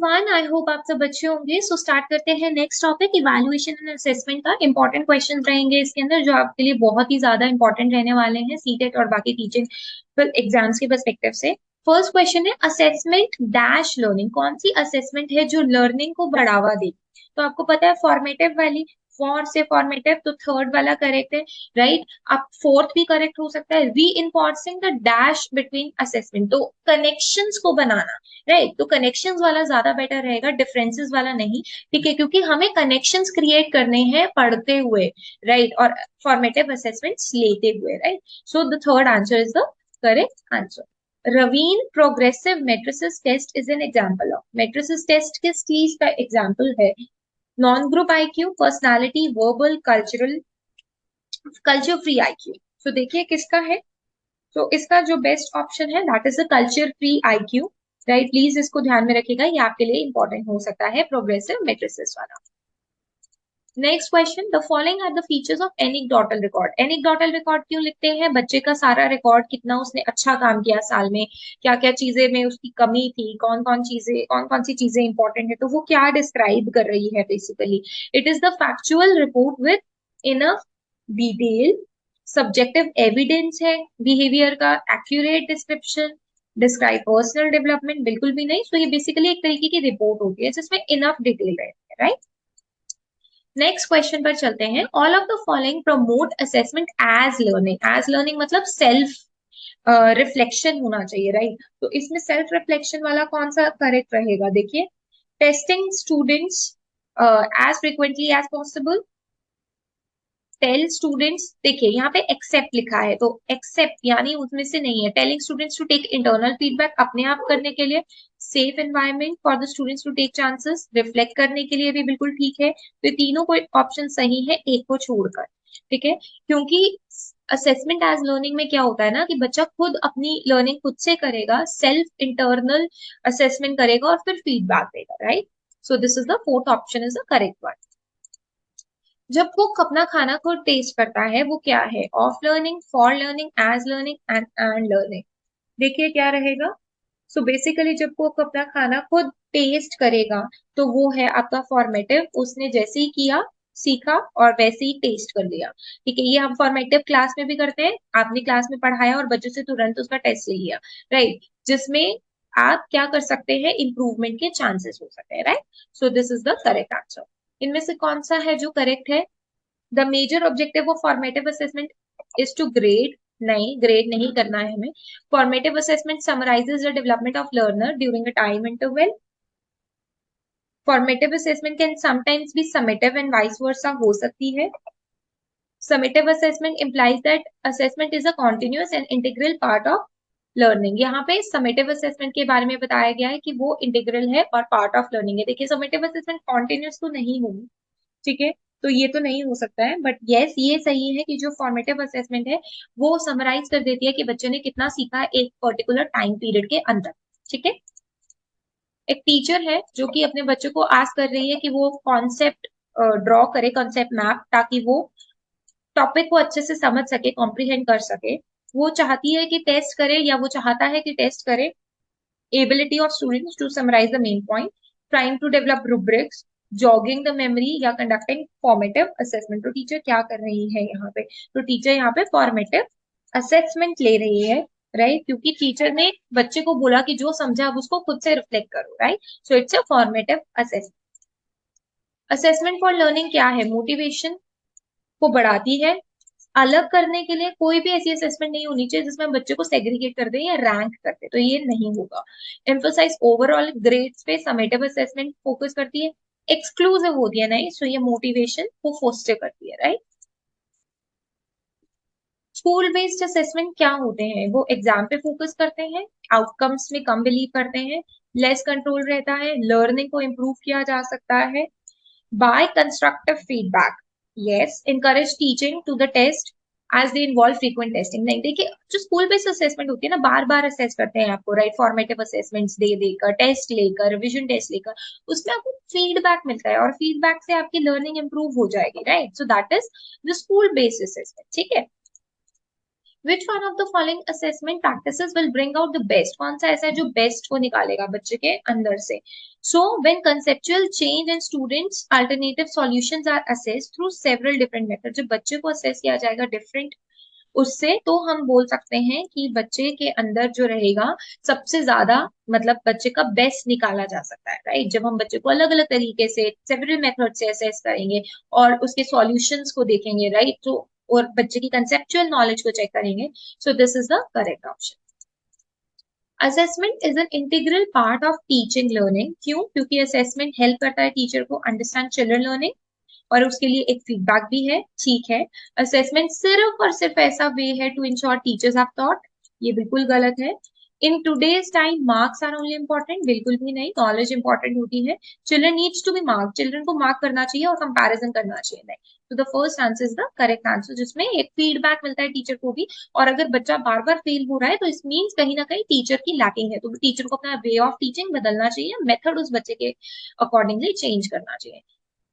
Everyone, I hope आप सब अच्छे होंगे। सो स्टार्ट करते हैं next topic, evaluation and assessment का। इंपॉर्टेंट क्वेश्चंस रहेंगे इसके अंदर जो आपके लिए बहुत ही ज्यादा इंपॉर्टेंट रहने वाले हैं सीटेट और बाकी टीचिंग एग्जाम्स के पर्सपेक्टिव से। फर्स्ट क्वेश्चन है असेसमेंट डैश लर्निंग। कौन सी असेसमेंट है जो लर्निंग को बढ़ावा दे? तो आपको पता है फॉर्मेटिव वाली, फॉर से फॉर्मेटिव, तो थर्ड वाला करेक्ट है, राइट। अब फोर्थ भी करेक्ट हो सकता है, री द डैश बिटवीन असेसमेंट, तो कनेक्शंस को बनाना, राइट। तो कनेक्शंस वाला ज्यादा बेटर रहेगा, डिफरेंसेस वाला नहीं, ठीक है, क्योंकि हमें कनेक्शंस क्रिएट करने हैं पढ़ते हुए, राइट, और फॉर्मेटिव असेसमेंट्स लेते हुए, right. So the third answer is the correct answer. Raven progressive matrices test is an example of. Matrices test किस चीज का एग्जांपल है? Non group IQ, personality, verbal, cultural, culture free IQ. तो देखिए किसका है। तो इसका जो बेस्ट ऑप्शन है that is the culture free IQ, right. Please इसको ध्यान में रखिएगा, ये आपके लिए इंपॉर्टेंट हो सकता है प्रोग्रेसिव मेट्रिसेस वाला। Next question, the following are the features of anecdotal record. Anecdotal record क्यों लिखते हैं? बच्चे का सारा रिकॉर्ड, कितना उसने अच्छा काम किया साल में, क्या क्या चीजें में उसकी कमी थी, कौन कौन सी चीजें इंपॉर्टेंट है, तो वो क्या डिस्क्राइब कर रही है basically. It is the factual report with enough detail. Subjective evidence है बिहेवियर का, accurate description, describe personal development, बिल्कुल भी नहीं। सो ये बेसिकली एक तरीके की रिपोर्ट होती है जिसमें इनफ डिटेल रहती है, राइट। नेक्स्ट क्वेश्चन पर चलते हैं। All of the following promote assessment as learning. As learning मतलब सेल्फ रिफ्लेक्शन होना चाहिए, राइट। तो इसमें सेल्फ रिफ्लेक्शन वाला कौन सा करेक्ट रहेगा? देखिए, testing students as frequently as possible, tell students, देखिए यहाँ पे एक्सेप्ट लिखा है, तो एक्सेप्ट यानी उसमें से नहीं है। Telling students to take internal feedback, अपने आप करने के लिए। Safe environment for the students to take chances, reflect करने के लिए भी बिल्कुल ठीक है। तो ये तीनों को ऑप्शन सही है, एक को छोड़कर, ठीक है। क्योंकि असेसमेंट एज लर्निंग में क्या होता है ना, कि बच्चा खुद अपनी लर्निंग खुद से करेगा, सेल्फ इंटरनल असेसमेंट करेगा और फिर फीडबैक देगा, right. So this is the fourth option is the correct one. जब कुक अपना खाना खुद टेस्ट करता है वो क्या है? Of learning, for learning, as learning and learning. देखिए क्या रहेगा। सो बेसिकली जब कुक अपना खाना खुद टेस्ट करेगा तो वो है आपका फॉर्मेटिव। उसने जैसे ही किया, सीखा और वैसे ही टेस्ट कर लिया, ठीक है। ये हम फॉर्मेटिव क्लास में भी करते हैं, आपने क्लास में पढ़ाया और बच्चों से तुरंत उसका टेस्ट ले लिया, राइट, जिसमें आप क्या कर सकते हैं, इंप्रूवमेंट के चांसेस हो सकते हैं, right. So this is the correct answer. इनमें से कौन सा है जो करेक्ट है? The major objective of formative assessment is to grade. नहीं, ग्रेड नहीं करना है हमें। Formative assessment summarises the development of learner during a time interval. Formative assessment can sometimes be summative and vice versa, हो सकती है। Summative assessment implies that assessment is a continuous and integral part of learning। यहाँ पे summative assessment के बारे में बताया गया है कि वो इंटीग्रल है और पार्ट ऑफ लर्निंग है। देखिए समेटिव असेसमेंट कॉन्टिन्यूस तो नहीं होगी, ठीक है, तो ये तो नहीं हो सकता है, बट यस ये सही है कि जो फॉर्मेटिव असेसमेंट है वो समराइज कर देती है कि बच्चे ने कितना सीखा है एक पर्टिकुलर टाइम पीरियड के अंदर, ठीक है। एक टीचर है जो कि अपने बच्चों को आस्क कर रही है कि वो कॉन्सेप्ट ड्रॉ करे, कॉन्सेप्ट मैप, ताकि वो टॉपिक को अच्छे से समझ सके, कॉम्प्रिहेंड कर सके। वो चाहती है कि टेस्ट करे, या वो चाहता है कि टेस्ट करे ability of students to summarise the main point, trying to develop rubrics, jogging the memory, या कंडक्टिंग फॉर्मेटिव असेसमेंट। तो टीचर क्या कर रही है यहाँ पे? तो टीचर यहाँ पे फॉर्मेटिव असेसमेंट ले रही है, राइट, क्योंकि टीचर ने बच्चे को बोला कि जो समझा अब उसको खुद से रिफ्लेक्ट करो, right. So it's a formative assessment. Assessment for learning क्या है? मोटिवेशन को बढ़ाती है। अलग करने के लिए कोई भी ऐसी असेसमेंट नहीं होनी चाहिए जिसमें हम बच्चे को सेग्रीगेट कर दें या रैंक कर दें, तो ये नहीं होगा। एम्फोसाइज ओवरऑल ग्रेड्स पे समेटिव असेसमेंट फोकस करती है। एक्सक्लूसिव होती है नहीं, सो ये मोटिवेशन को फोस्टर करती है, राइट। स्कूल बेस्ड असेसमेंट क्या होते हैं? वो एग्जाम पे फोकस करते हैं, आउटकम्स में कम बिलीव करते हैं, लेस कंट्रोल रहता है, लर्निंग को इम्प्रूव किया जा सकता है by constructive feedback. Yes, encourage teaching to the test as they involve frequent testing. नहीं, देखिए जो स्कूल बेस्ड असेसमेंट होती है ना, बार बार असेस करते हैं आपको, राइट, फॉर्मेटिव असेसमेंट्स दे देकर, टेस्ट लेकर, रिविजन टेस्ट लेकर, उसमें आपको फीडबैक मिलता है और फीडबैक से आपकी लर्निंग इंप्रूव हो जाएगी, right. So that is the school based assessment, ठीक है। Which one of the following assessment practices will bring out the best, कौन सा ऐसा है जो बेस्ट को निकालेगा बच्चे के अंदर से। So when conceptual change and students alternative solutions are assessed through several different method, जब बच्चे को असेस किया जाएगा डिफरेंट उससे, तो हम बोल सकते हैं कि बच्चे के अंदर जो रहेगा सबसे ज्यादा, मतलब बच्चे का बेस्ट निकाला जा सकता है, राइट। जब हम बच्चे को अलग अलग तरीके से सेवरल मेथड से असेस करेंगे और उसके सॉल्यूशंस को देखेंगे, राइट, तो और बच्चे की कंसेप्चुअल नॉलेज को चेक करेंगे, सो this is the correct option. Assessment is an integral part of teaching learning, क्यों? क्योंकि असेसमेंट हेल्प करता है टीचर को अंडरस्टैंड चिल्ड्रन लर्निंग, और उसके लिए एक फीडबैक भी है, ठीक है। असेसमेंट सिर्फ और सिर्फ ऐसा वे है to ensure teachers have thought, ये बिल्कुल गलत है। In today's time marks are only important, बिल्कुल भी नहीं, नॉलेज इंपॉर्टेंट होती है। Children needs to be mark, children को मार्क करना चाहिए और कंपैरिजन करना चाहिए, नहीं। तो the first answer is the correct answer, जिसमें एक फीडबैक मिलता है टीचर को भी, और अगर बच्चा बार बार फेल हो रहा है तो इस मीन्स कहीं ना कहीं टीचर की लैकिंग है, तो टीचर को अपना वे ऑफ टीचिंग बदलना चाहिए, मेथड उस बच्चे के अकॉर्डिंगली चेंज करना चाहिए।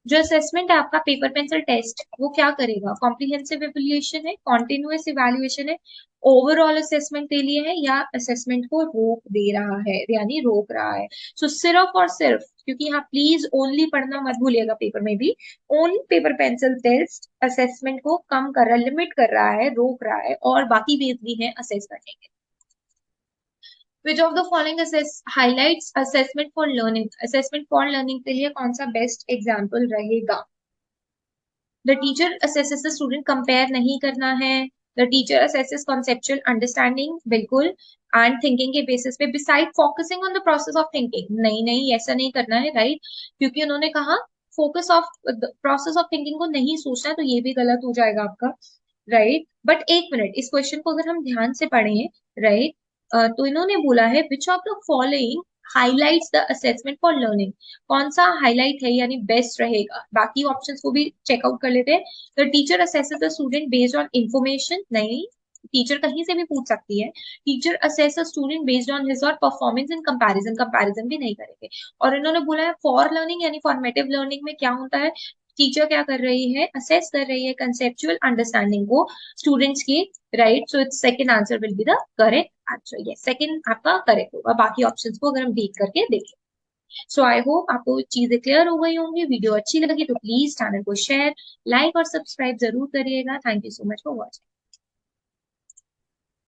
जो असेसमेंट है आपका पेपर पेंसिल टेस्ट, वो क्या करेगा? कॉम्प्रिहेंसिव इवैल्यूएशन है, कॉन्टिन्यूअस इवैल्यूएशन है, ओवरऑल असेसमेंट के लिए है, या असेसमेंट को रोक दे रहा है, यानी रोक रहा है। सो सिर्फ और सिर्फ, क्योंकि यहाँ प्लीज ओनली पढ़ना मत भूलिएगा पेपर में भी, only paper pencil test assessment को कम कर रहा है, लिमिट कर रहा है, रोक रहा है, और बाकी वेज भी है असेस करने के। Which of the following highlights assessment for learning? Assessment for learning के लिए कौन सा बेस्ट एग्जाम्पल रहेगा? The teacher assesses the student, compare नहीं करना है। The teacher assesses conceptual understanding, बिल्कुल, एंड थिंकिंग के बेसिस पे, beside focusing on the process of thinking, नहीं नहीं ऐसा नहीं करना है, राइट, क्योंकि उन्होंने कहा focus of process of thinking को नहीं सोचना, तो ये भी गलत हो जाएगा आपका, राइट। बट एक मिनट, इस क्वेश्चन को अगर हम ध्यान से पढ़ें, राइट, तो इन्होंने बोला है which of the following highlights the assessment for learning, कौन सा हाईलाइट है यानी बेस्ट रहेगा, बाकी ऑप्शंस को भी चेकआउट कर लेते हैं। The teacher assesses the student based on information, नहीं, टीचर कहीं से भी पूछ सकती है। Teacher assess a student based on his और परफॉर्मेंस इन कंपैरिजन, कंपैरिजन भी नहीं करेंगे। और इन्होंने बोला है फॉर लर्निंग यानी फॉर्मेटिव लर्निंग में क्या होता है, टीचर क्या कर रही है, असेस कर रही है कंसेप्चुअल अंडरस्टैंडिंग को स्टूडेंट्स की, right. So it's second answer will be the correct answer, yes, second आपका करेक्ट होगा, बाकी ऑप्शंस को अगर हम डील करके देखें। सो आई होप आपको चीजें क्लियर हो गई होंगी, वीडियो अच्छी लगी तो प्लीज चैनल को शेयर, लाइक और सब्सक्राइब जरूर करिएगा। Thank you so much for watching.